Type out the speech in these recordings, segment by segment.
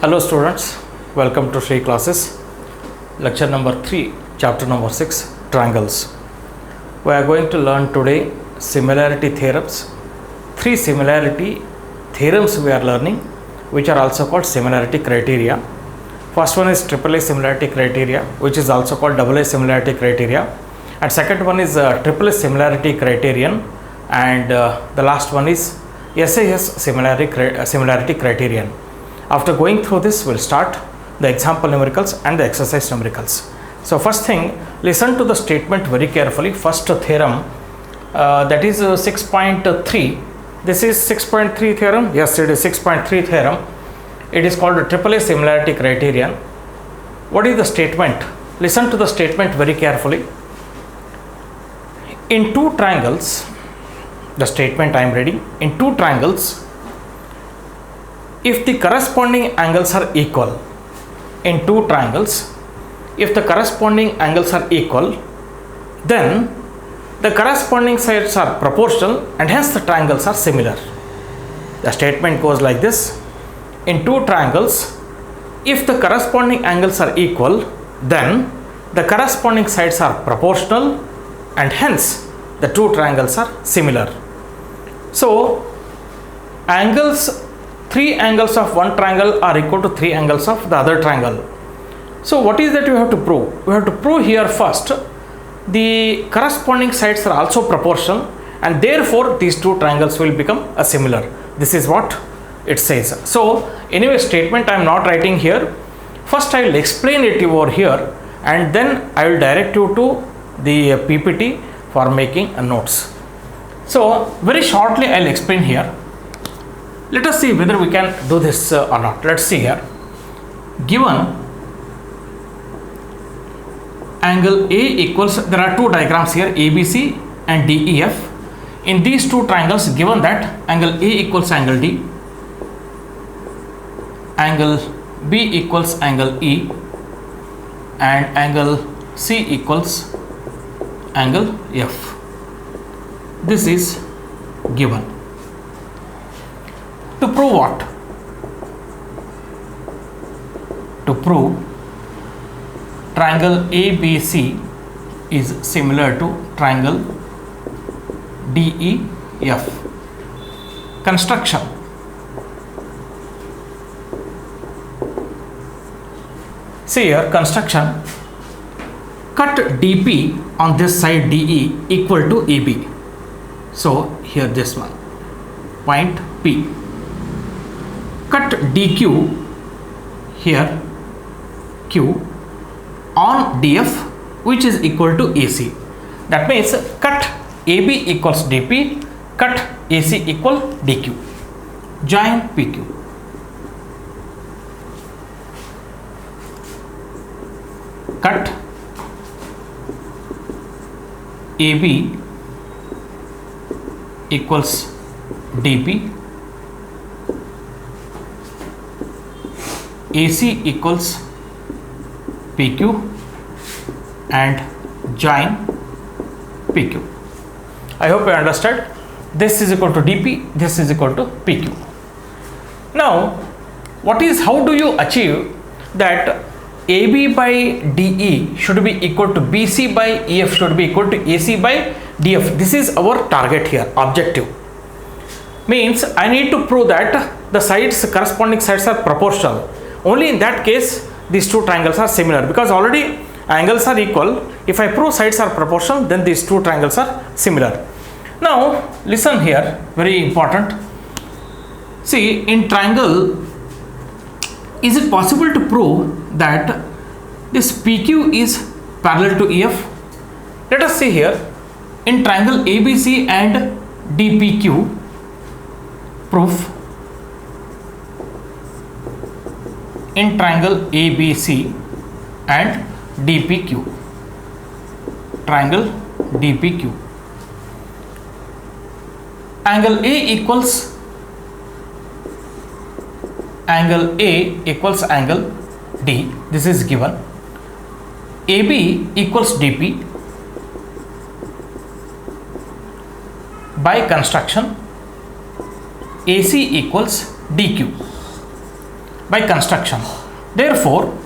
Hello students, welcome to Shri Classes, lecture number 3, chapter number 6, Triangles. We are going to learn today similarity theorems. 3 similarity theorems we are learning, which are also called similarity criteria. First one is AAA similarity criteria, which is also called AA similarity criteria. And second one is AAA similarity criterion. And the last one is SAS similarity criterion. After going through this, we'll start the example numericals and the exercise numericals. So first thing, listen to the statement very carefully. First theorem, that is 6.3. This is 6.3 theorem. Yes, it is 6.3 theorem. It is called a AAA similarity criterion. What is the statement? Listen to the statement very carefully. In two triangles, the statement I am reading, in two triangles, if the corresponding angles are equal, in two triangles, if the corresponding angles are equal, then the corresponding sides are proportional and hence the triangles are similar. The statement goes like this: in two triangles, if the corresponding angles are equal, then the corresponding sides are proportional and hence the two triangles are similar. So, three angles of one triangle are equal to three angles of the other triangle. So what is that you have to prove? We have to prove here first the corresponding sides are also proportional and therefore these two triangles will become similar. This is what it says. So anyway, statement I am not writing here. First I will explain it over here and then I will direct you to the PPT for making notes. So very shortly I will explain here. Let us see whether we can do this or not. Let's see here. Given angle A equals, there are two diagrams here, ABC and DEF. In these two triangles, given that angle A equals angle D, angle B equals angle E, and angle C equals angle F. This is given. To prove what? To prove triangle ABC is similar to triangle DEF. Construction. See here, construction. Cut DP on this side DE equal to AB. So here this one, point P. Cut DQ here Q on DF, which is equal to AC. That means cut AB equals DP, cut AC equal DQ. Join PQ. Cut AB equals DP, AC equals PQ and join PQ. I hope you understood. This is equal to DP, this is equal to PQ. Now, how do you achieve that AB by DE should be equal to BC by EF should be equal to AC by DF? This is our target here, objective. Means I need to prove that the corresponding sides are proportional. Only in that case these two triangles are similar, because already angles are equal. If I prove sides are proportional, then these two triangles are similar. Now listen here, very important. See, in triangle, is it possible to prove that this PQ is parallel to EF? Let us see here. In triangle ABC and DPQ, proof. In triangle ABC and DPQ, triangle DPQ, angle A equals angle D. This is given. AB equals DP. By construction, AC equals DQ. by construction. Therefore,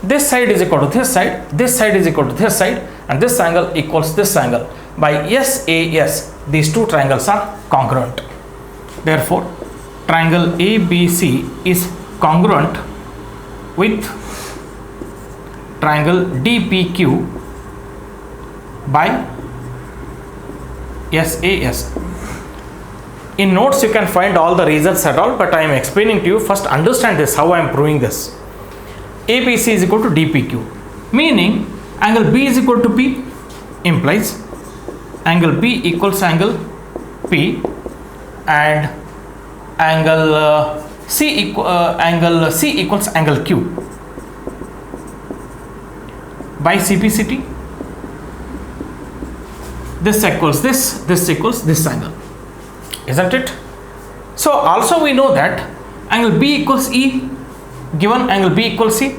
this side is equal to this side is equal to this side, and this angle equals this angle. By SAS, these two triangles are congruent. Therefore, triangle ABC is congruent with triangle DPQ by SAS. In notes you can find all the results at all, but I am explaining to you. First understand this, how I am proving this. ABC is equal to DPQ, meaning angle B is equal to P, implies angle B equals angle P, and angle C equals angle Q by CPCT. This equals this equals this angle, isn't it? So also we know that angle B equals E, given angle B equals C,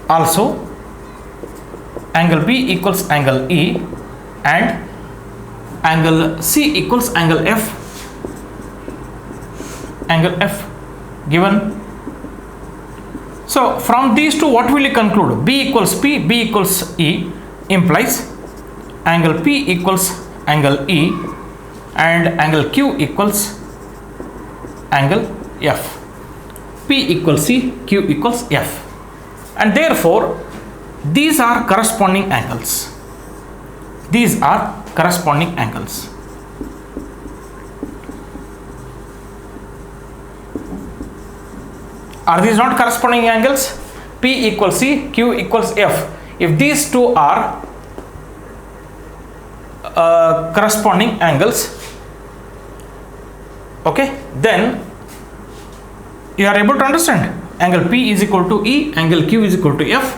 also angle B equals angle E, and angle C equals angle F, given. So from these two, what will you conclude? B equals P, B equals E, implies angle P equals angle E, and angle Q equals angle F. P equals C, Q equals F, and therefore these are corresponding angles. These are corresponding angles. Are these not corresponding angles? P equals C, Q equals F. If these two are corresponding angles, okay, then you are able to understand angle P is equal to E, angle Q is equal to F,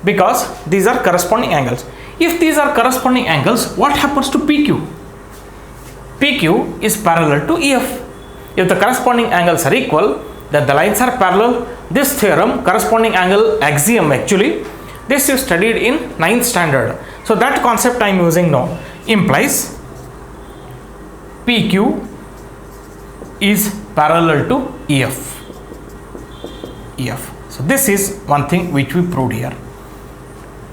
because these are corresponding angles. If these are corresponding angles, what happens to PQ? PQ is parallel to EF. If the corresponding angles are equal, then the lines are parallel. This theorem, corresponding angle axiom, actually this you studied in 9th standard. So that concept I am using now, implies PQ is parallel to EF. So this is one thing which we proved here.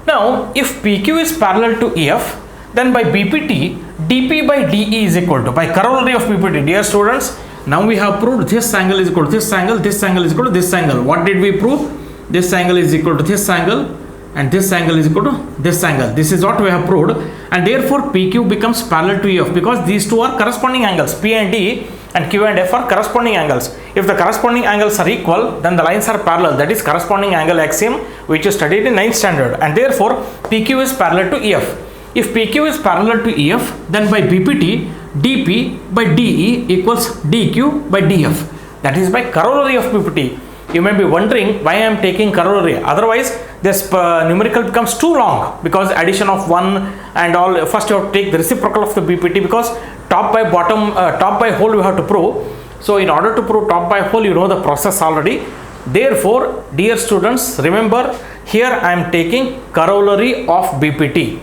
Now if PQ is parallel to EF, then by BPT, DP by DE is equal to, by corollary of BPT, dear students, now we have proved this angle is equal to this angle, this angle is equal to this angle. What did we prove? This angle is equal to this angle, and this angle is equal to this angle. This is what we have proved, and therefore PQ becomes parallel to EF, because these two are corresponding angles. P and D and Q and F are corresponding angles. If the corresponding angles are equal, then the lines are parallel. That is corresponding angle axiom, which you studied in 9th standard, and therefore PQ is parallel to EF. If PQ is parallel to EF, then by BPT, DP by DE equals DQ by DF. That is by corollary of BPT. You may be wondering why I am taking corollary. Otherwise, this numerical becomes too long, because addition of 1 and all. First you have to take the reciprocal of the BPT, because top by bottom, top by whole you have to prove. So in order to prove top by whole, you know the process already. Therefore, dear students, remember here I am taking corollary of BPT,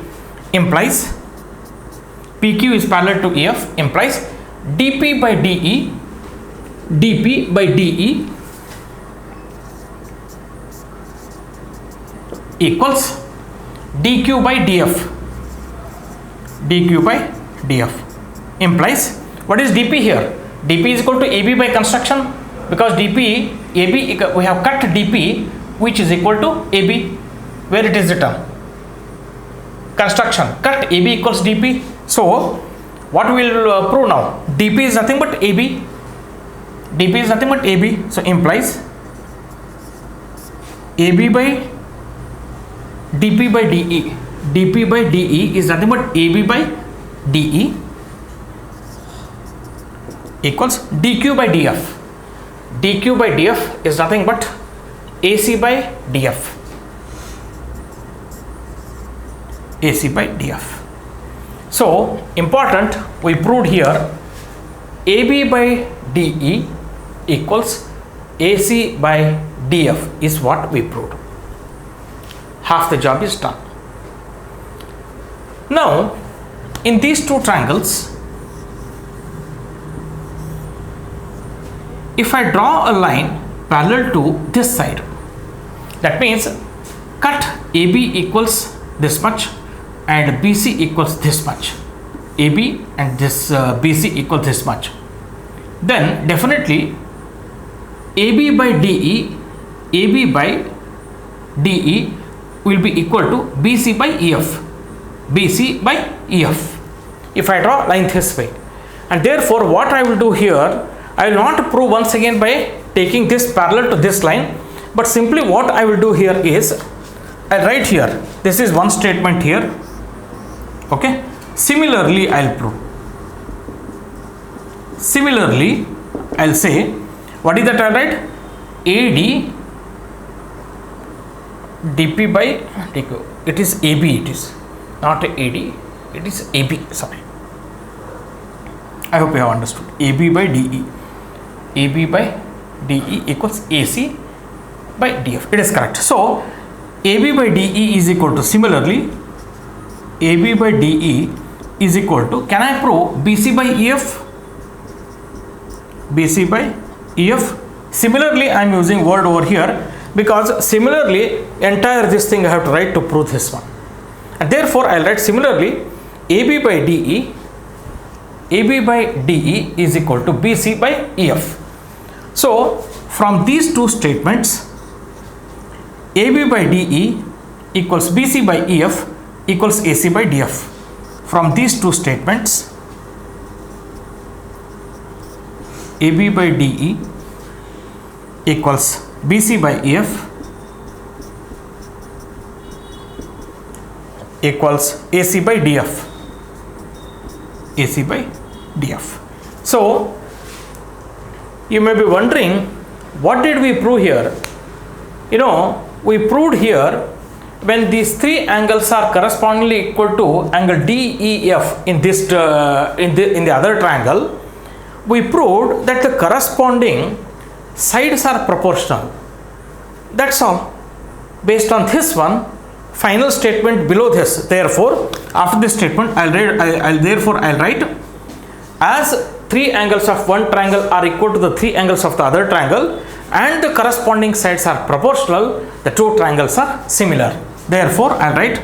implies PQ is parallel to EF, implies DP by DE equals DQ by DF, implies, what is DP here? DP is equal to AB by construction, because AB we have cut DP, which is equal to AB, where it is written construction, cut AB equals DP. So what we will prove now? DP is nothing but AB. So implies AB by DP by DE. DP by DE is nothing but AB by DE equals DQ by DF. DQ by DF is nothing but AC by DF. So important, we proved here AB by DE equals AC by DF is what we proved. Half the job is done. Now in these two triangles, if I draw a line parallel to this side. That means cut AB equals this much and BC equals this much. AB and this BC equals this much. Then definitely AB by DE will be equal to BC by EF. BC by EF. If I draw line this way, and therefore what I will do here, I will not prove once again by taking this parallel to this line, but simply what I will do here is I write here, this is one statement here, okay. Similarly I will prove. Similarly I will say, what is that I write? AD dp by dq. It is AB, it is not AD, it is AB, sorry. I hope you have understood. AB by DE. AB by DE equals AC by DF. It is correct. So AB by DE is equal to, similarly AB by DE is equal to, can I prove BC by EF? BC by EF. Similarly I am using word over here because similarly entire this thing I have to write to prove this one, and therefore I will write similarly AB by DE is equal to BC by EF. So from these two statements, AB by DE equals BC by EF equals AC by DF. From these two statements, AB by DE equals BC by EF equals AC by DF. AC by DF. So you may be wondering, what did we prove here? You know, we proved here when these three angles are correspondingly equal to angle DEF in this in the other triangle, we proved that the corresponding sides are proportional. That's all. Based on this one, final statement below this. Therefore, after this statement, I'll write as three angles of one triangle are equal to the three angles of the other triangle, and the corresponding sides are proportional, the two triangles are similar. Therefore, I'll write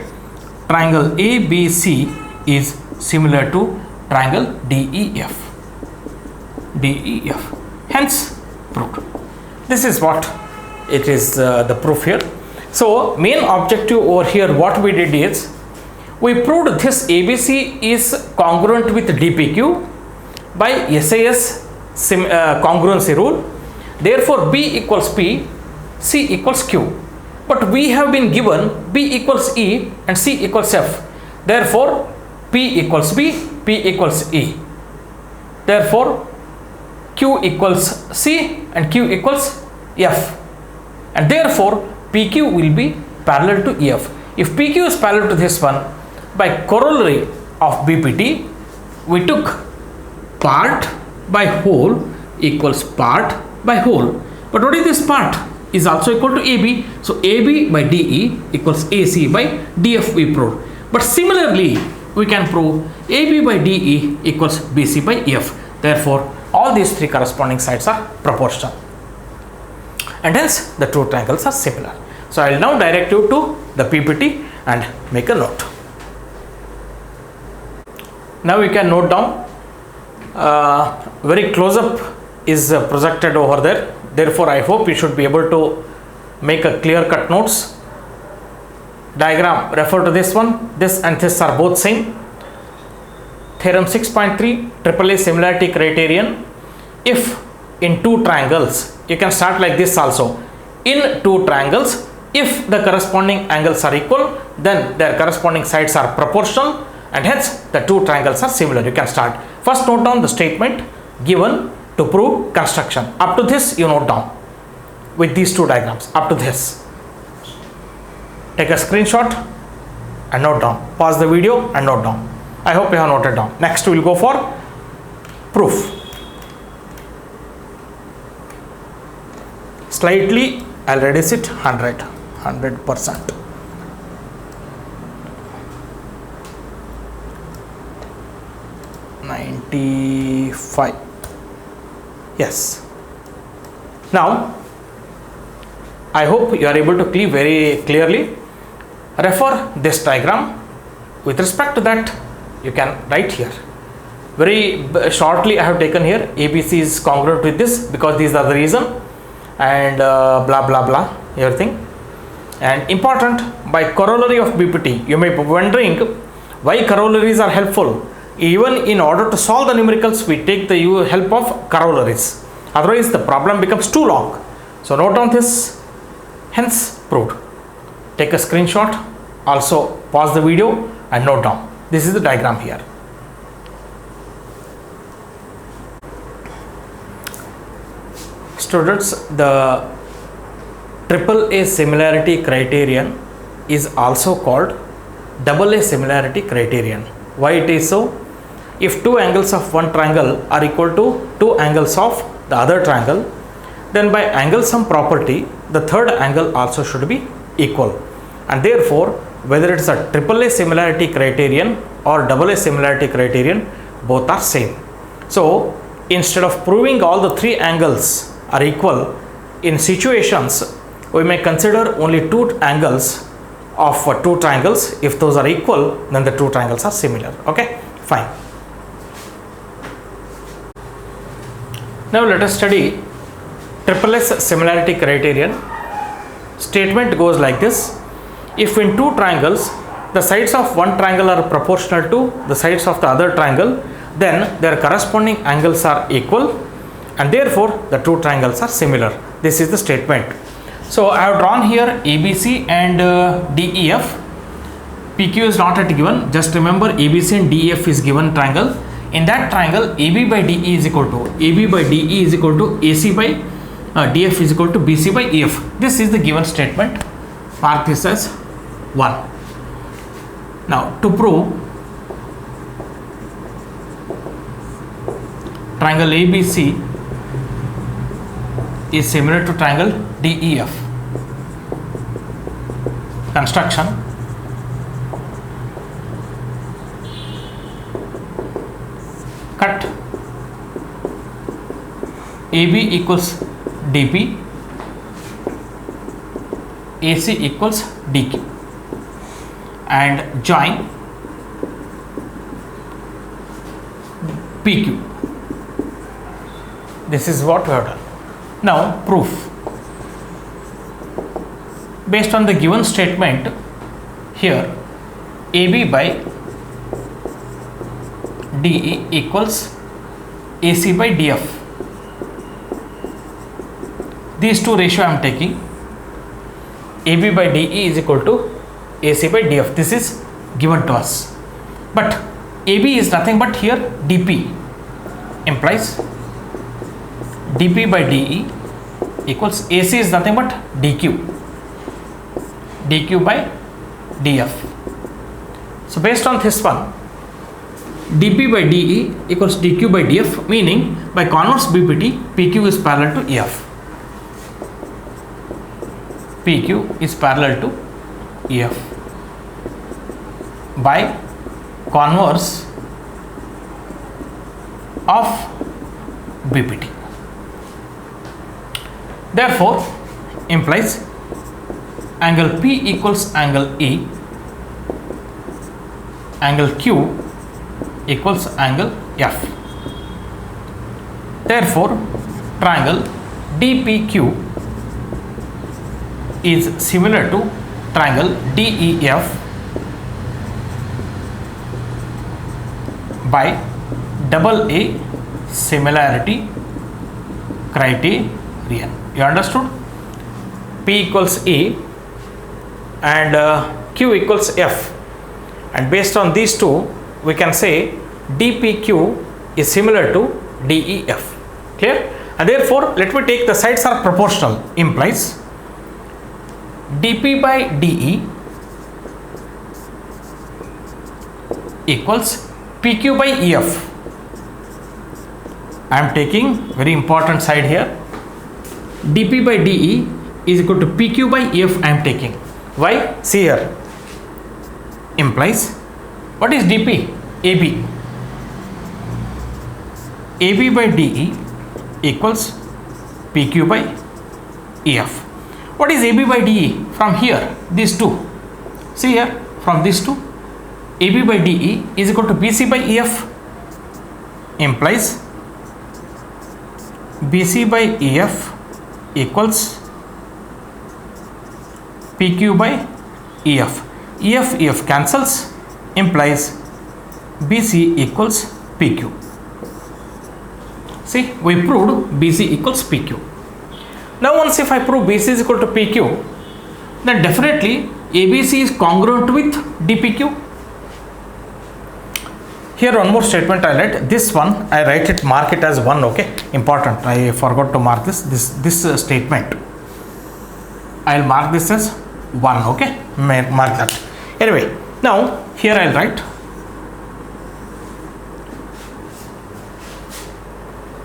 triangle ABC is similar to triangle DEF. DEF. Hence, proved. This is what it is, the proof here. So main objective over here, what we did is we proved this ABC is congruent with DPQ by SAS congruency rule. Therefore B equals P, C equals Q. But we have been given B equals E and C equals F. Therefore P equals B, P equals E. Therefore Q equals C and Q equals F. And therefore PQ will be parallel to EF. If PQ is parallel to this one, by corollary of BPT, we took part by whole equals part by whole. But what is this part? Is also equal to AB. So AB by DE equals AC by DF we proved. But similarly, we can prove AB by DE equals BC by EF. Therefore, all these three corresponding sides are proportional. And hence, the two triangles are similar. So, I will now direct you to the PPT and make a note. Now, you can note down, very close up is projected over there. Therefore, I hope you should be able to make a clear cut notes. Diagram, refer to this one. This and this are both same. Theorem 6.3 AAA Similarity Criterion. If in two triangles, you can start like this also. In two triangles, if the corresponding angles are equal, then their corresponding sides are proportional, and hence the two triangles are similar. You can start. First, note down the statement given to prove construction. Up to this, you note down with these two diagrams. Up to this, take a screenshot and note down. Pause the video and note down. I hope you have noted down. Next, we will go for proof. Slightly, I'll reduce it 100%. 95. Yes. Now, I hope you are able to very clearly refer this diagram. With respect to that, you can write here. Very shortly I have taken here ABC is congruent with this because these are the reason, and blah blah blah everything. And important, by corollary of BPT, you may be wondering why corollaries are helpful. Even in order to solve the numericals, we take the help of corollaries. Otherwise, the problem becomes too long. So note down this, hence proved. Take a screenshot, also pause the video and note down. This is the diagram here. Students, the AAA similarity criterion is also called AA similarity criterion. Why it is so? If two angles of one triangle are equal to two angles of the other triangle, then by angle sum property, the third angle also should be equal. And therefore, whether it is a AAA similarity criterion or AA similarity criterion, both are same. So, instead of proving all the three angles are equal, in situations we may consider only two angles of two triangles. If those are equal, then the two triangles are similar. Okay, fine. Now let us study AAA similarity criterion. Statement goes like this: if in two triangles the sides of one triangle are proportional to the sides of the other triangle, then their corresponding angles are equal, and therefore the two triangles are similar. This is the statement. So I have drawn here ABC and DEF. PQ is not yet given. Just remember ABC and DEF is given triangle. In that triangle, AB by DE is equal to AC by DF is equal to BC by EF. This is the given statement. Mark this as 1. Now to prove triangle ABC is similar to triangle DEF. Construction. Cut AB equals DP, AC equals DQ, and join PQ. This is what we have done. Now proof. Based on the given statement here, AB by DE equals AC by DF. These two ratio I am taking. AB by DE is equal to AC by DF. This is given to us. But AB is nothing but here DP, implies DP by DE equals AC is nothing but DQ by DF. So based on this one, DP by DE equals DQ by DF, meaning by converse BPT, PQ is parallel to EF. PQ is parallel to EF by converse of BPT. Therefore, implies angle P equals angle E, angle Q equals angle F. Therefore, triangle DPQ is similar to triangle DEF by AA similarity criterion. You understood? P equals E and Q equals F, and based on these two we can say DPQ is similar to DEF. Clear? And therefore let me take the sides are proportional, implies DP by DE equals PQ by EF. I am taking very important side here. DP by DE is equal to PQ by EF. I am taking. Why? See here. Implies what is DP? AB. AB by DE equals PQ by EF. What is AB by DE? From here, these two. See here, from these two, AB by DE is equal to BC by EF, implies BC by EF equals PQ by EF. EF cancels, implies BC equals PQ. See, we proved BC equals PQ. Now once if I prove BC is equal to PQ, then definitely ABC is congruent with DPQ. Here one more statement I write. This one I write it, mark it as 1. Okay, important. I forgot to mark this statement. I'll mark this as 1. Okay, mark that. Anyway, now here I'll write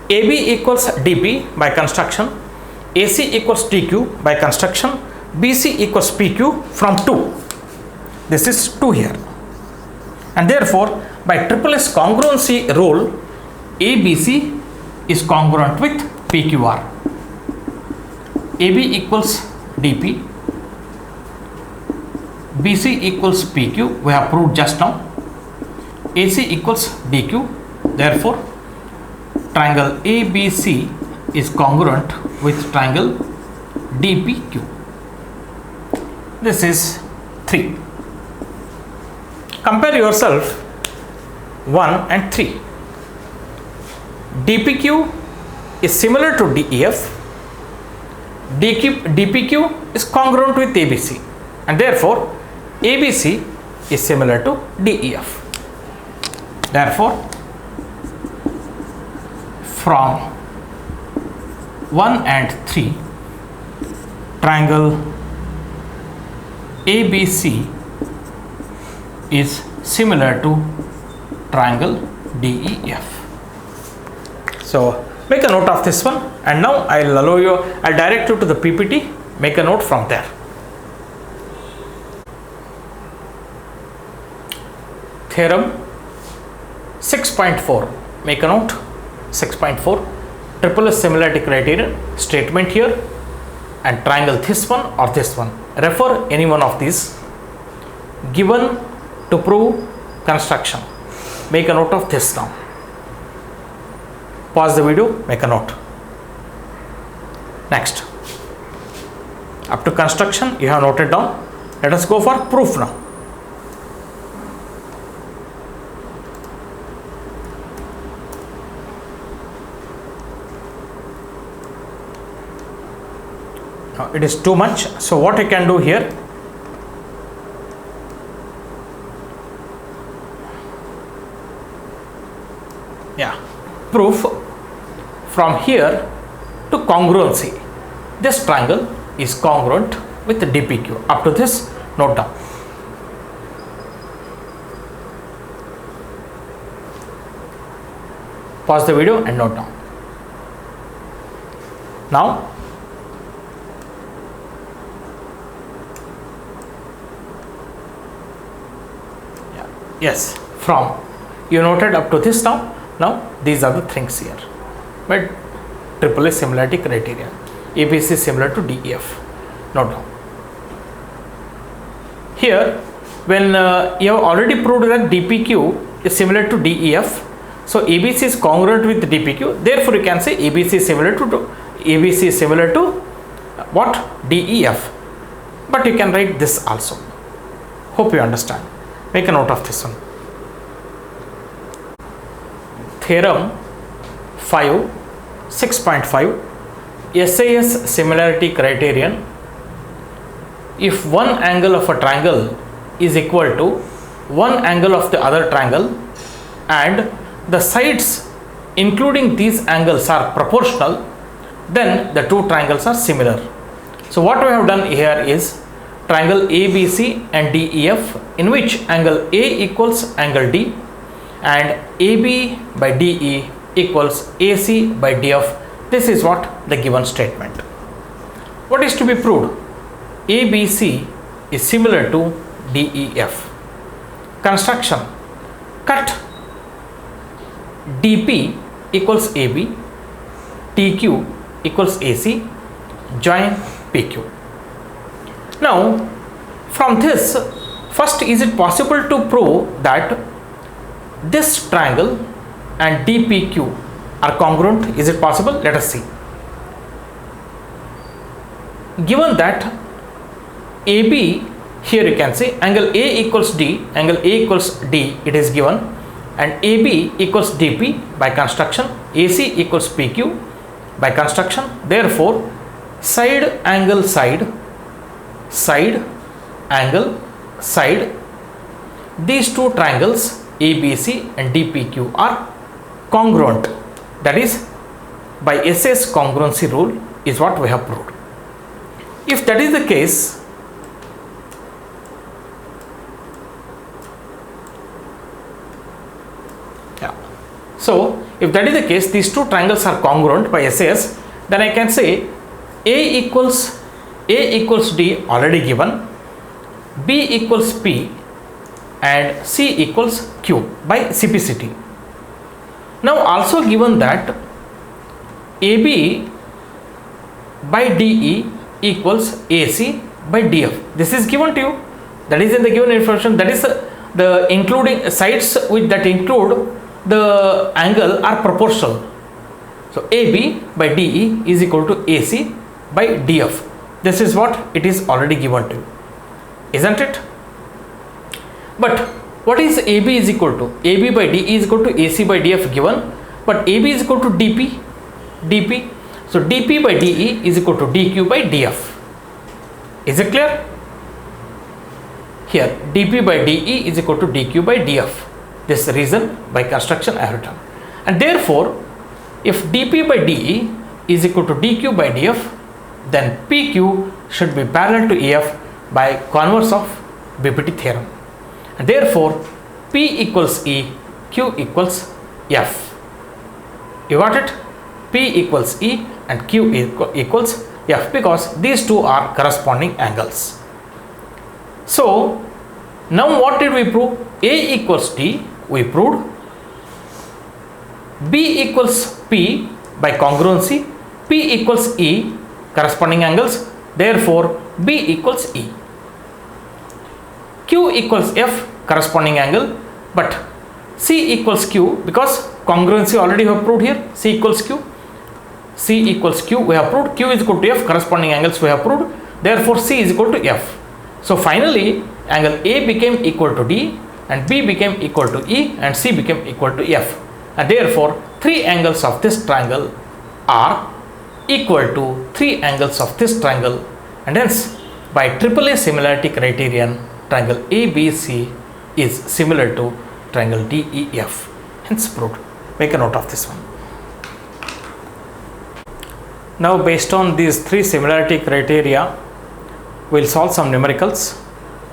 AB equals DP by construction, AC equals DQ by construction, BC equals PQ from 2. This is 2 here, and therefore by triple S congruency rule, ABC is congruent with PQR. AB equals DP, BC equals PQ, we have proved just now. AC equals DQ, therefore triangle ABC is congruent with triangle DPQ. This is 3. Compare yourself 1 and 3. DPQ is similar to DEF. DPQ is congruent with ABC, and therefore ABC is similar to DEF. Therefore, from 1 and 3, triangle ABC is similar to triangle DEF. So make a note of this one, and now I'll direct you to the PPT. Make a note from there. Theorem 6.4. Make a note. 6.4. Triple S similarity criterion statement here, and triangle this one or this one. Refer any one of these. Given to prove construction. Make a note of this now. Pause the video, make a note. Next, up to construction you have noted down. Let us go for proof now. Now it is too much, so what I can do here, proof from here to congruency. This triangle is congruent with the DPQ. Up to this, note down. Pause the video and note down. Now, yes, from you noted up to this now. Now these are the things here. But triple S similarity criteria. ABC is similar to DEF. Note down. Here, when you have already proved that DPQ is similar to DEF, so ABC is congruent with DPQ. Therefore, you can say ABC is similar to what? DEF. But you can write this also. Hope you understand. Make a note of this one. Theorem 5, 6.5, SAS similarity criterion. If one angle of a triangle is equal to one angle of the other triangle and the sides including these angles are proportional, then the two triangles are similar. So what we have done here is triangle ABC and DEF, in which angle A equals angle D and AB by DE equals AC by DF. This is what the given statement. What is to be proved? ABC is similar to DEF. Construction. Cut DP equals AB, TQ equals AC, join PQ. Now from this, first, is it possible to prove that this triangle and DPQ are congruent? Is it possible? Let us see. Given that AB, here you can say angle A equals D, angle A equals D, it is given, and AB equals DP by construction, AC equals PQ by construction. Therefore, side angle side, these two triangles ABC and DPQ are congruent. That is, by SS congruency rule is what we have proved. If that is the case, so if that is the case, these two triangles are congruent by SAS, then I can say A equals D already given, B equals P and C equals Q by CPCT. Now also given that AB by DE equals AC by DF. This is given to you. That is in the given information. That is the including sides with that include the angle are proportional. So AB by DE is equal to AC by DF. This is what it is already given to you, isn't it? But what is AB is equal to? AB by DE is equal to AC by DF given, but AB is equal to DP. So DP by DE is equal to DQ by DF. Is it clear? Here DP by DE is equal to DQ by DF. This reason by construction I have written. And therefore, if DP by DE is equal to DQ by DF, then PQ should be parallel to EF by converse of BPT theorem. And therefore, P equals E, Q equals F. You got it? P equals E and Q equals F, because these two are corresponding angles. So now what did we prove? A equals D we proved, B equals P by congruency, P equals E corresponding angles, therefore B equals E. Q equals F corresponding angle, but C equals Q, because congruency already we have proved here. C equals Q, C equals Q we have proved, Q is equal to F corresponding angles we have proved, therefore C is equal to F. So finally angle A became equal to D and B became equal to E and C became equal to F, and therefore three angles of this triangle are equal to three angles of this triangle, and hence by AAA similarity criterion triangle ABC is similar to triangle DEF, hence proved. Make a note of this one. Now based on these three similarity criteria, we will solve some numericals.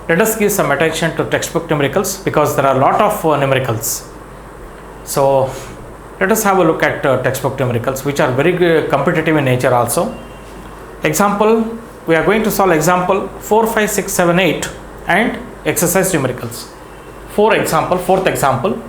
Let us give some attention to textbook numericals, because there are a lot of numericals. So let us have a look at textbook numericals, which are very competitive in nature also. Example, we are going to solve example 4, 5, 6, 7, 8 and exercise numericals. Fourth example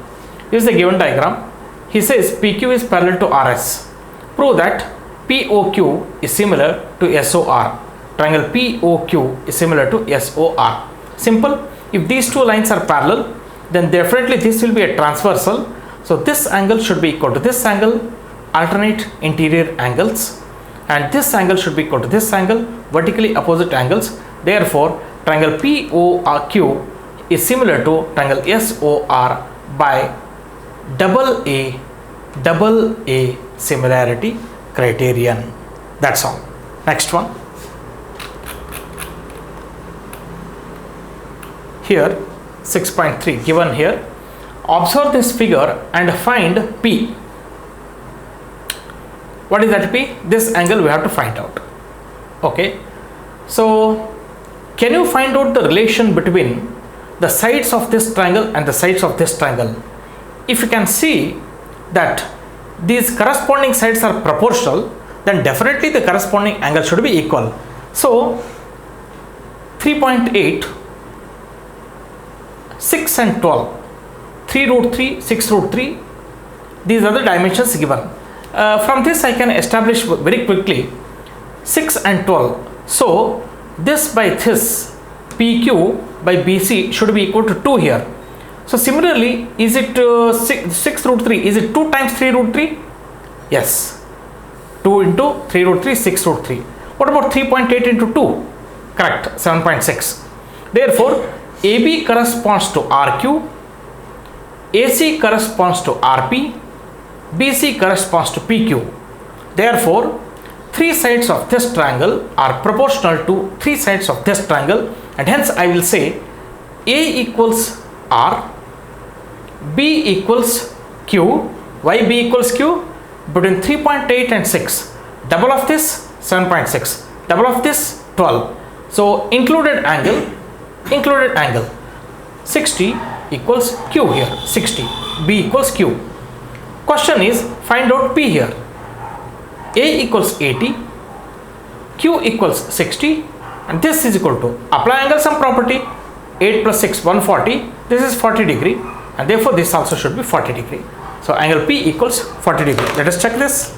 is the given diagram. He says PQ is parallel to RS. Prove that POQ is similar to SOR. Triangle POQ is similar to SOR. Simple. If these two lines are parallel, then definitely this will be a transversal. So this angle should be equal to this angle, alternate interior angles, and this angle should be equal to this angle, vertically opposite angles. Therefore, triangle POQ is similar to triangle SOR by double A similarity criterion. That's all. Next one. Here 6.3 given here. Observe this figure and find P. What is that P? This angle we have to find out. Okay. So can you find out the relation between the sides of this triangle and the sides of this triangle? If you can see that these corresponding sides are proportional, then definitely the corresponding angle should be equal. So 3.8, 6 and 12, 3√3, 6√3, these are the dimensions given. From this I can establish very quickly 6 and 12. So this by this PQ by BC should be equal to 2 here. So similarly, is it 6 root 3? Is it 2 times 3 root 3? Yes. 2 into 3 root 3, 6 root 3. What about 3.8 into 2? Correct, 7.6. Therefore, AB corresponds to RQ, AC corresponds to RP, BC corresponds to PQ. Therefore, 3 sides of this triangle are proportional to 3 sides of this triangle, and hence I will say A equals R, B equals Q. Why B equals Q? Between 3.8 and 6. Double of this 7.6. Double of this 12. So included angle 60 equals Q here. 60. B equals Q. Question is, find out P here. A equals 80, Q equals 60, and this is equal to, apply angle sum property, 8 plus 6 140. This is 40 degree, and therefore this also should be 40 degree. So angle P equals 40 degree. Let us check this.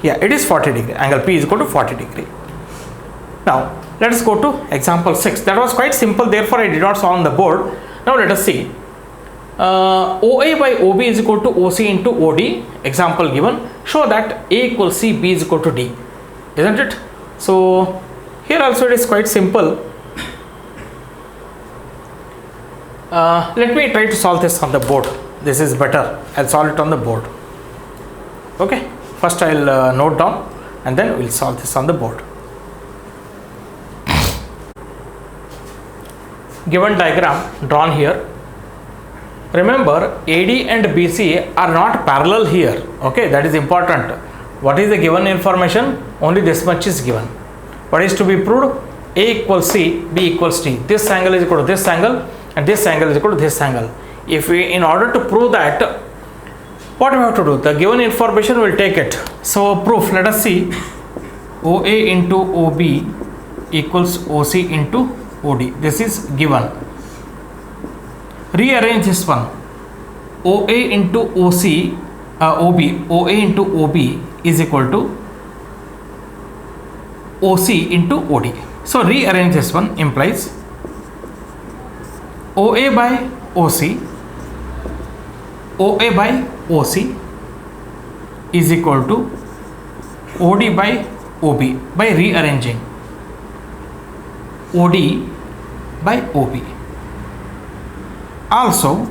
Yeah, it is 40 degree. Angle P is equal to 40 degree. Now let us go to example 6. That was quite simple, therefore I did not solve on the board. Now let us see. OA by OB is equal to OC into OD. Example given. Show that A equals C, B is equal to D. Isn't it? So here also it is quite simple. Let me try to solve this on the board. This is better. I'll solve it on the board. Okay. First I'll note down and then we'll solve this on the board. Given diagram drawn here. Remember, AD and BC are not parallel here. Okay, that is important. What is the given information? Only this much is given. What is to be proved? A equals C, B equals D. This angle is equal to this angle, and this angle is equal to this angle. If we, in order to prove that, what we have to do? The given information will take it. So proof. Let us see. OA into OB equals OC into OD. This is given. Rearrange this one. OA into OC, OA into OB is equal to OC into OD. So rearrange this one implies OA by OC, OA by OC is equal to OD by OB by rearranging OD by OB. Also,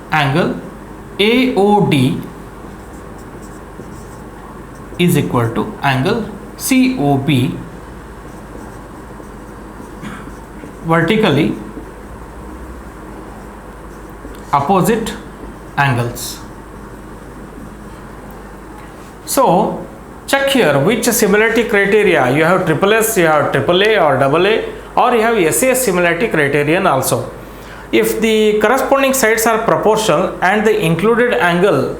angle AOD is equal to angle COB vertically opposite angles. So check here which similarity criteria. You have triple S, you have triple A or double A, or you have SAS similarity criterion also. If the corresponding sides are proportional and the included angle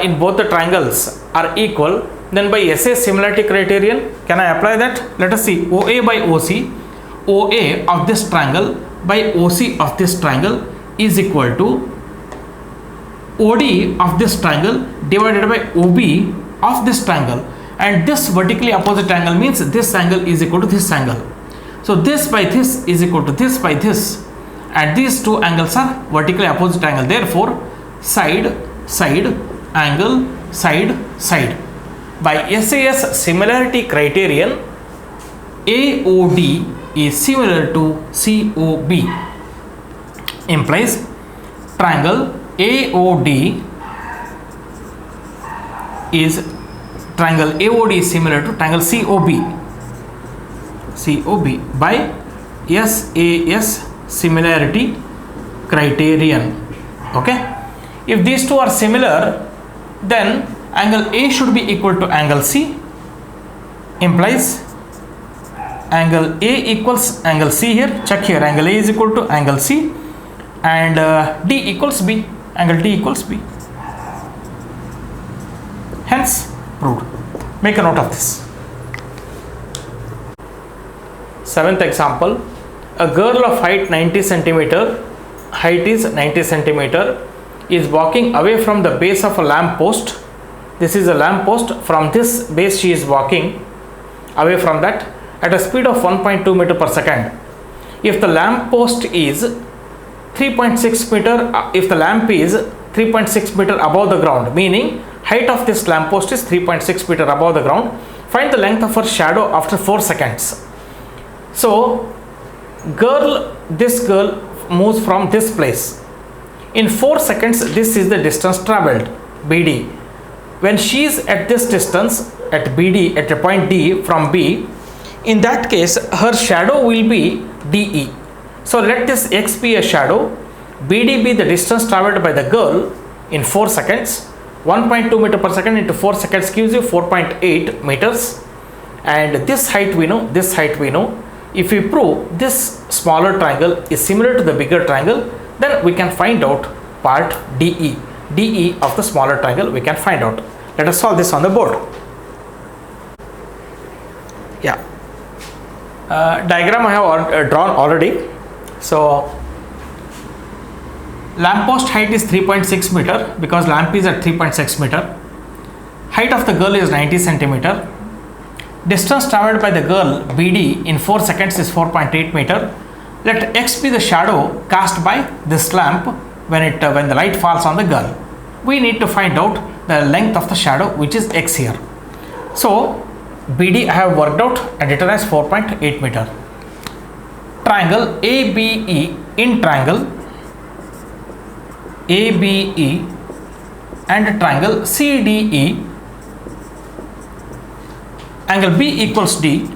in both the triangles are equal, then by SAS similarity criterion, can I apply that? Let us see. OA by OC, OA of this triangle by OC of this triangle is equal to OD of this triangle divided by OB of this triangle, and this vertically opposite angle means this angle is equal to this angle. So this by this is equal to this by this, and these two angles are vertically opposite angle. Therefore, side, side, angle, side, side. By SAS similarity criterion, AOD is similar to COB. Implies triangle AOD is similar to triangle COB by SAS similarity criterion. Okay, if these two are similar, then angle A should be equal to angle C, implies angle A equals angle C here. Check here, angle A is equal to angle C, and D equals B, angle D equals B. Hence proved. Make a note of this. Seventh example, a girl of height 90 centimeter, height is 90 centimeter, is walking away from the base of a lamp post This is a lamp post. From this base she is walking away from that at a speed of 1.2 meter per second. If the lamp post is 3.6 meter, if the lamp is 3.6 meter above the ground, meaning height of this lamp post is 3.6 meter above the ground, find the length of her shadow after 4 seconds. So this girl moves from this place. In 4 seconds, this is the distance traveled, BD. When she is at this distance, at BD, at a point D from B, in that case, her shadow will be DE. So let this X be a shadow, BD be the distance traveled by the girl in 4 seconds. 1.2 meter per second into 4 seconds gives you 4.8 meters. And this height we know, this height we know. If we prove this smaller triangle is similar to the bigger triangle, then we can find out part DE. DE of the smaller triangle we can find out. Let us solve this on the board. Yeah. Diagram I have drawn already. So lamp post height is 3.6 meter because lamp is at 3.6 meter. Height of the girl is 90 centimeter. Distance traveled by the girl BD in 4 seconds is 4.8 meter. Let X be the shadow cast by this lamp when the light falls on the girl. We need to find out the length of the shadow, which is X here. So BD I have worked out and written as 4.8 meter. Triangle ABE, in triangle ABE and triangle CDE, angle B equals D.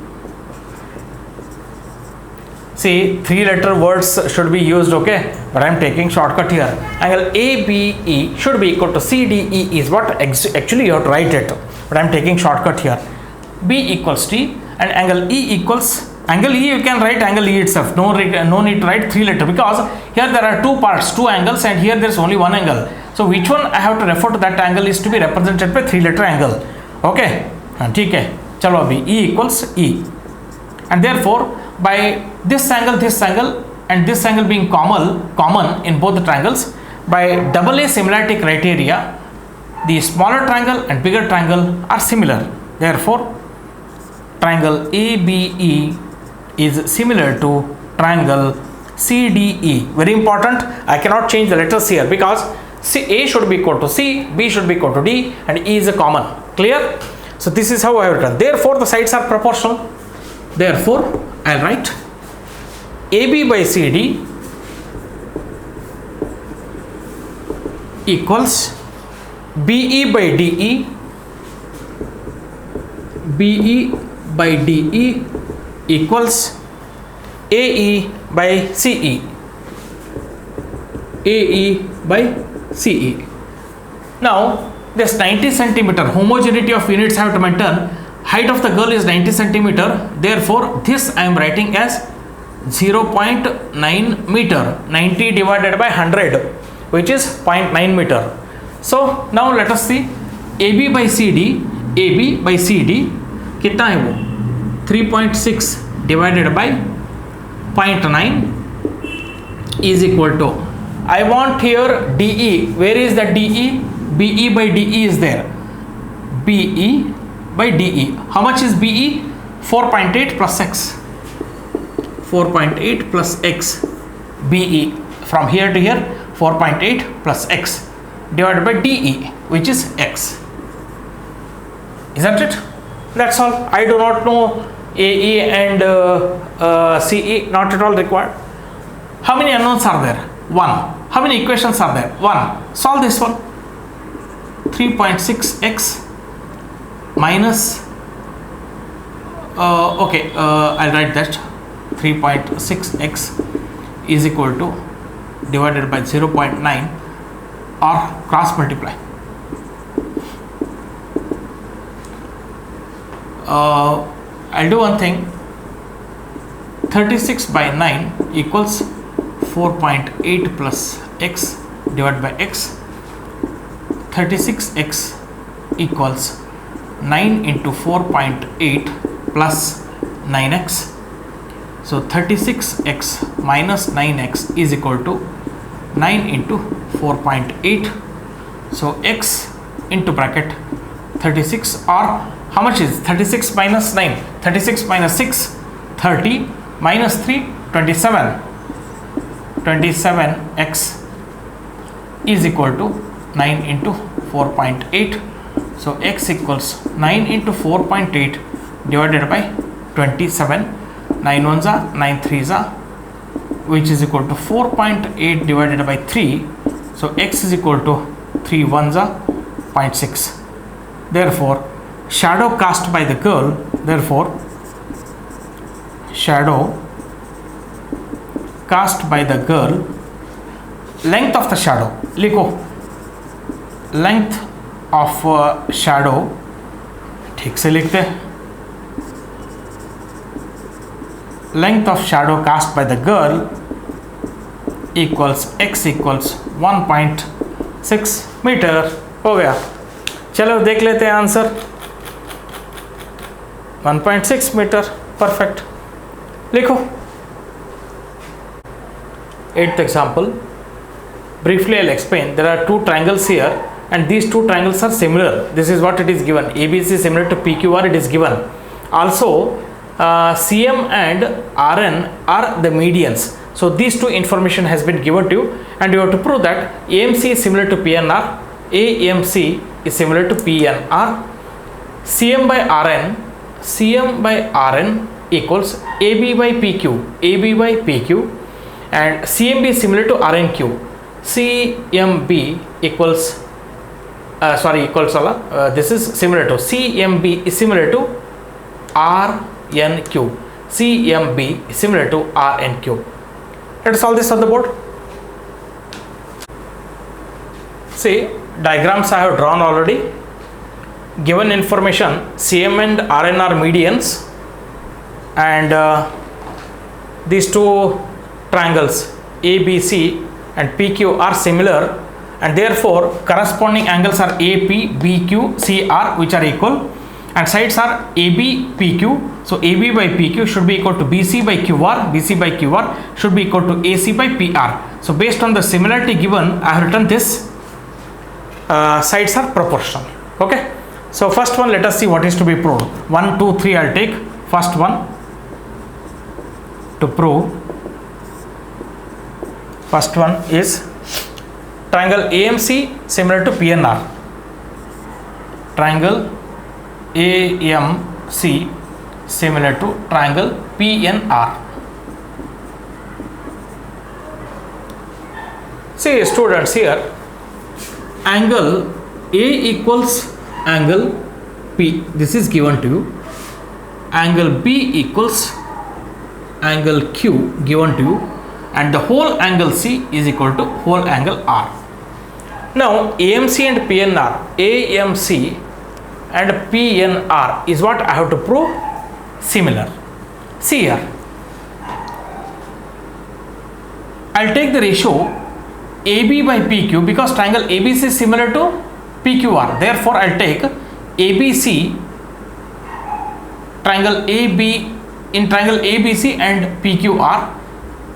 See, 3-letter words should be used, okay, but I am taking shortcut here. Angle ABE should be equal to CDE is what actually you have to write it, but I am taking shortcut here. B equals D and angle E equals, angle E you can write angle E itself, no need to write 3-letter because here there are 2 parts, 2 angles, and here there is only 1 angle. So which one I have to refer to that angle is to be represented by 3-letter angle, okay. Okay, chalo abhi E equals E, and therefore by this angle and this angle being common in both the triangles, by AA similarity criteria, the smaller triangle and bigger triangle are similar. Therefore triangle ABE is similar to triangle CDE. Very important, I cannot change the letters here because A should be equal to C, B should be equal to D, and E is a common. Clear? So this is how I have written. Therefore the sides are proportional. Therefore I will write AB by CD equals BE by DE, BE by DE equals AE by CE, AE by CE. Now this 90 centimeter homogeneity of units have to maintain. Height of the girl is 90 centimeter. Therefore this I am writing as 0.9 meter. 90 divided by 100, which is 0.9 meter. So now let us see AB by CD. AB by CD कितना है वो 3.6 divided by 0.9 is equal to, I want here DE. Where is the DE? BE by DE is there. BE by DE. How much is BE? 4.8 plus X. 4.8 plus X. BE from here to here 4.8 plus X divided by DE, which is X. Isn't it? That's all. I do not know AE and CE, not at all required. How many unknowns are there? 1. How many equations are there? 1. Solve this one. 3.6x minus I'll write that 3.6x is equal to divided by 0.9 or cross multiply. I'll do one thing. 36 by 9 equals 4.8 plus x divided by x. 36x equals 9 into 4.8 plus 9x. So 36x minus 9x is equal to 9 into 4.8. So x into bracket 36, or how much is 36 minus 9? 36 minus 6, 30, minus 3, 27. 27x is equal to 9 into 4.8. So x equals 9 into 4.8 divided by 27. 9 ones are 9 threes are, which is equal to 4.8 divided by 3. So x is equal to 3 ones are 0.6. Therefore, shadow cast by the girl, therefore shadow cast by the girl, length of the shadow, लिखो length of shadow, ठीक से लिखते हैं, length of shadow cast by the girl equals x equals 1.6 metre. हो गया. चलो देख लेते हैं आंसर. 1.6 मीटर. परफेक्ट. लिखो. 8th example. Briefly I'll explain. There are two triangles here and these two triangles are similar. This is what it is given. ABC is similar to PQR, it is given. Also CM and RN are the medians. So these two information has been given to you and you have to prove that AMC is similar to PNR, AMC is similar to PNR, CM by RN equals AB by PQ, and CMB is similar to RNQ. CMB equals this is similar to CMB is similar to RNQ. CMB is similar to RNQ. Let us solve this on the board. See, diagrams I have drawn already. Given information, CM and RN are medians, and these two triangles ABC and PQ are similar, and therefore corresponding angles are AP, BQ, CR, which are equal, and sides are AB, PQ. So AB by PQ should be equal to BC by QR, BC by QR should be equal to AC by PR. So based on the similarity given, I have written this. Sides are proportional. Okay. So first one, let us see what is to be proved. 1, 2, 3 I'll take. First one to prove. First one is triangle AMC similar to PNR. Triangle AMC similar to triangle PNR. See students, here angle A equals angle P, this is given to you. Angle B equals angle Q given to you, and the whole angle C is equal to whole angle R. Now AMC and PNR, AMC and PNR is what I have to prove similar. See here, I'll take the ratio AB by PQ because triangle ABC is similar to PQR. Therefore, I'll take ABC, triangle AB, in triangle ABC and PQR,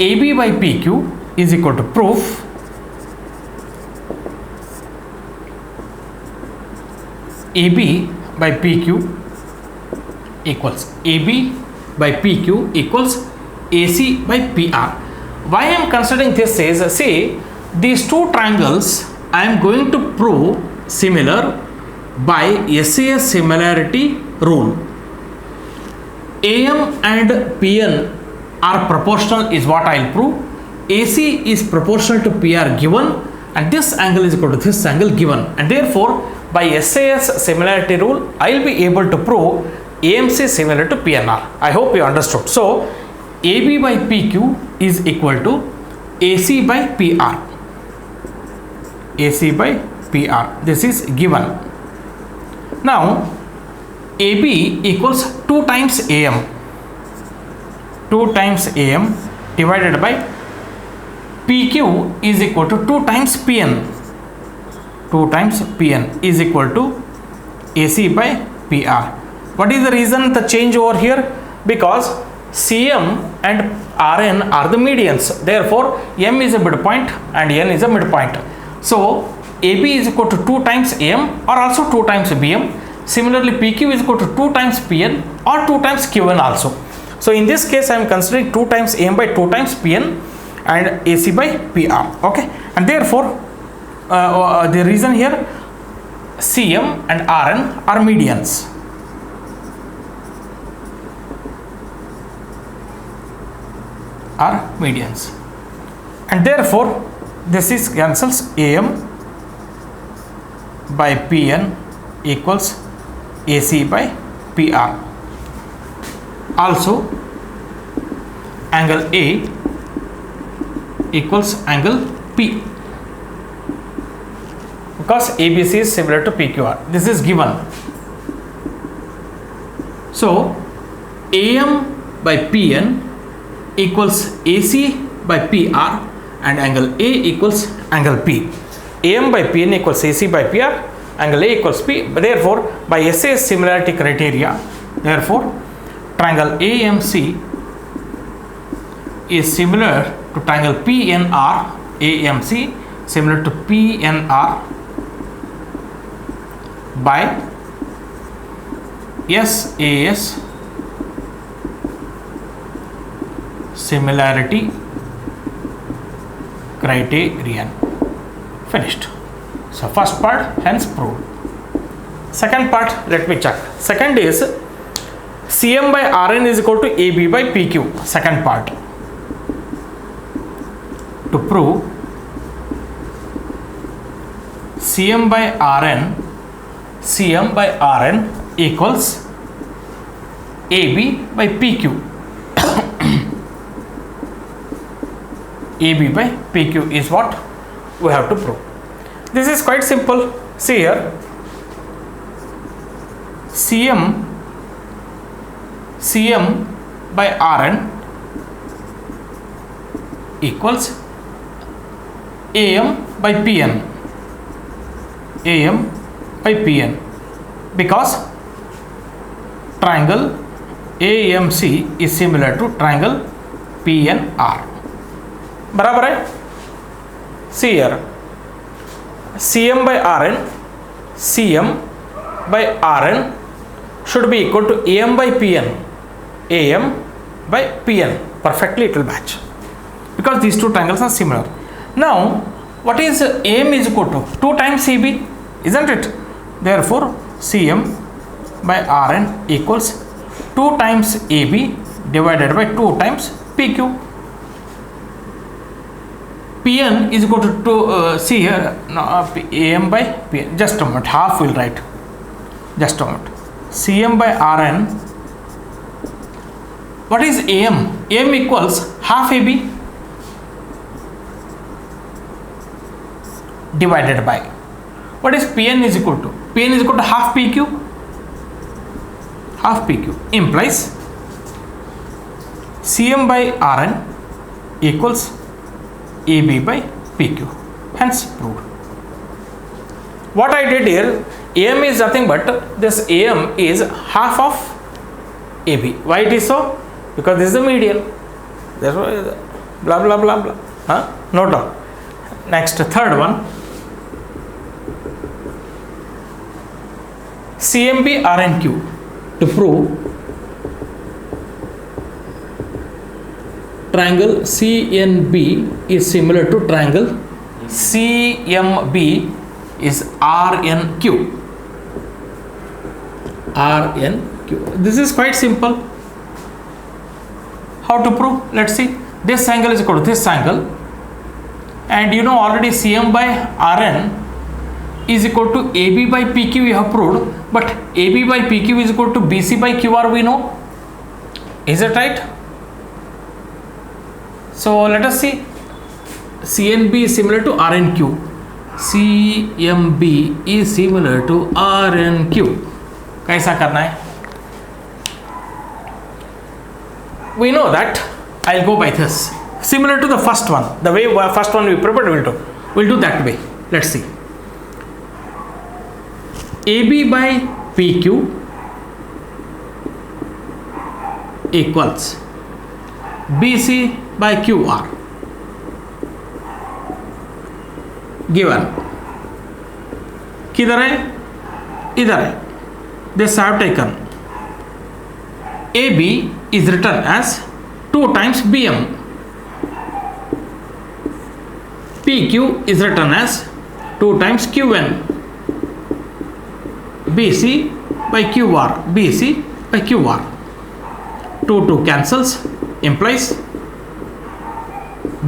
AB by PQ is equal to proof AB by PQ equals AB by PQ equals AC by PR. Why I am considering this is, say these two triangles I am going to prove similar by SAS similarity rule. AM and PN are proportional is what I will prove. AC is proportional to PR given, and this angle is equal to this angle given, and therefore by SAS similarity rule I will be able to prove AMC similar to PNR. I hope you understood. So AB by PQ is equal to AC by PR. AC by PR. This is given. Now AB equals 2 times AM. 2 times AM divided by PQ is equal to 2 times PN. 2 times PN is equal to AC by PR. What is the reason the change over here? Because CM and RN are the medians. Therefore, M is a midpoint and N is a midpoint. So AB is equal to 2 times AM or also 2 times BM. Similarly, PQ is equal to 2 times PN or 2 times QN also. So in this case, I am considering 2 times AM by 2 times PN and AC by PR. Okay, and therefore the reason here, CM and RN are medians. And therefore this is cancels. AM by PN equals AC by PR. Also angle A equals angle P, because ABC is similar to PQR. This is given. So AM by PN equals AC by PR and angle A equals angle P. AM by PN equals AC by PR, angle A equals P. Therefore, by SA's similarity criteria, therefore triangle AMC is similar to triangle PNR. AMC similar to PNR by SAS similarity criterion. Finished. So first part hence proved. Second part, let me check. Second is CM by RN is equal to AB by PQ. Second part. To prove CM by RN equals AB by PQ. AB by PQ is what we have to prove. This is quite simple. See here, CM by RN equals AM by PN. AM by PN, because triangle AMC is similar to triangle PNR. बराबर है. See here, CM by RN should be equal to AM by PN. AM by PN, perfectly it will match, because these two triangles are similar. Now what is AM is equal to 2 times CB, isn't it? Therefore CM by RN equals 2 times AB divided by 2 times PQ. PN is equal to 2, see here, AM by PN, just a moment, half will write, just a moment. CM by RN, what is AM? AM equals half AB divided by, what is PN is equal to? PN is equal to half PQ. Half PQ implies CM by RN equals AB by PQ, hence proved. What I did here, AM is nothing but this AM is half of AB. Why it is so? Because this is the median. That's why blah blah blah blah. Note down. Next, third one, CMB RNQ. To prove triangle CNB is similar to triangle CMB is RNQ. This is quite simple. How to prove? Let's see. This angle is equal to this angle, and you know already CM by RN is equal to AB by PQ we have proved, but AB by PQ is equal to BC by QR we know. Is it right? So let us see. CNB is similar to RNQ. CMB is similar to RNQ. कैसा करना है? We know that. I'll go by this. Similar to the first one. The way first one we prepared, we'll do that way. Let's see. AB by PQ equals BC by QR. Given. किधर है? इधर है. this I have taken. AB is written as 2 times BM. PQ is written as 2 times QN. BC by QR. BC by QR. 2 cancels, implies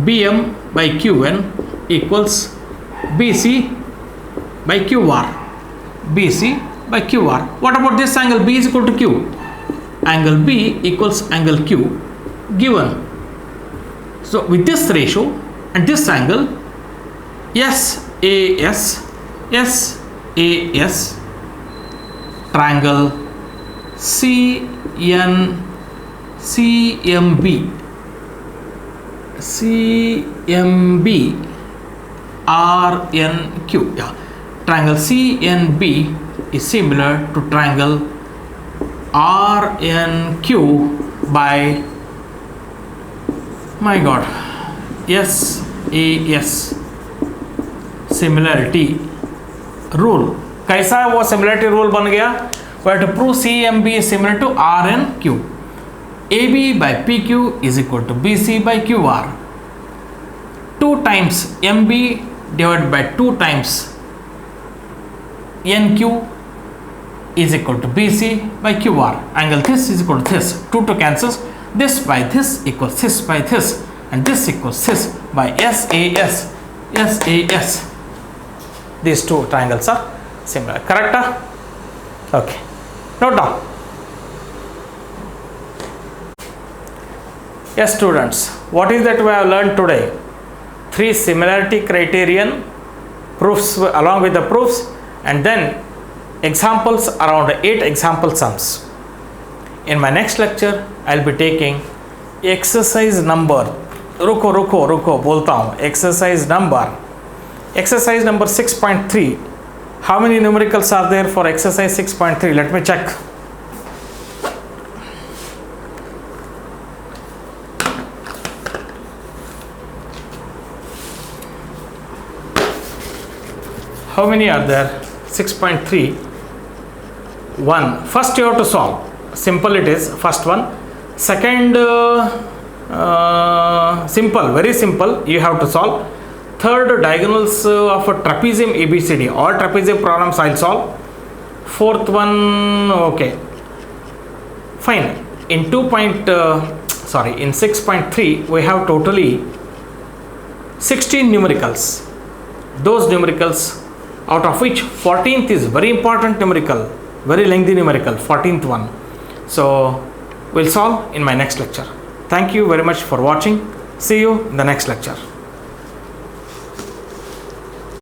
BM by QN equals BC by QR. BC by QR. What about this angle? B is equal to Q. Angle B equals angle Q given. So with this ratio and this angle, SAS triangle CMB RNQ. Yeah. Triangle CNB is similar to triangle RNQ by, my God, SAS. Similarity rule. कैसा है वो similarity rule बन गया? We have to prove CMB is similar to RNQ. AB by PQ is equal to BC by QR. 2 times MB divided by 2 times NQ is equal to BC by QR. Angle this is equal to this. 2 cancels. This by this equals this by this, and this equals this by SAS. These 2 triangles are similar. Correct? Okay. Note down. Yes, students. What is that we have learned today? 3 similarity criterion proofs along with the proofs, and then examples around 8 example sums. In my next lecture, I will be taking exercise number. रुको बोलता हूँ. Exercise number 6.3. How many numericals are there for exercise 6.3? Let me check. How many are there? 6.3. 1. First you have to solve. Simple it is. First one. Second, simple, very simple. You have to solve. Third, diagonals of a trapezium ABCD. All trapezium problems I'll solve. Fourth one, okay. Fine. In 6.3 we have totally 16 numericals. Those numericals, out of which 14th is very important numerical, very lengthy numerical, 14th one. So we'll solve in my next lecture. Thank you very much for watching. See you in the next lecture.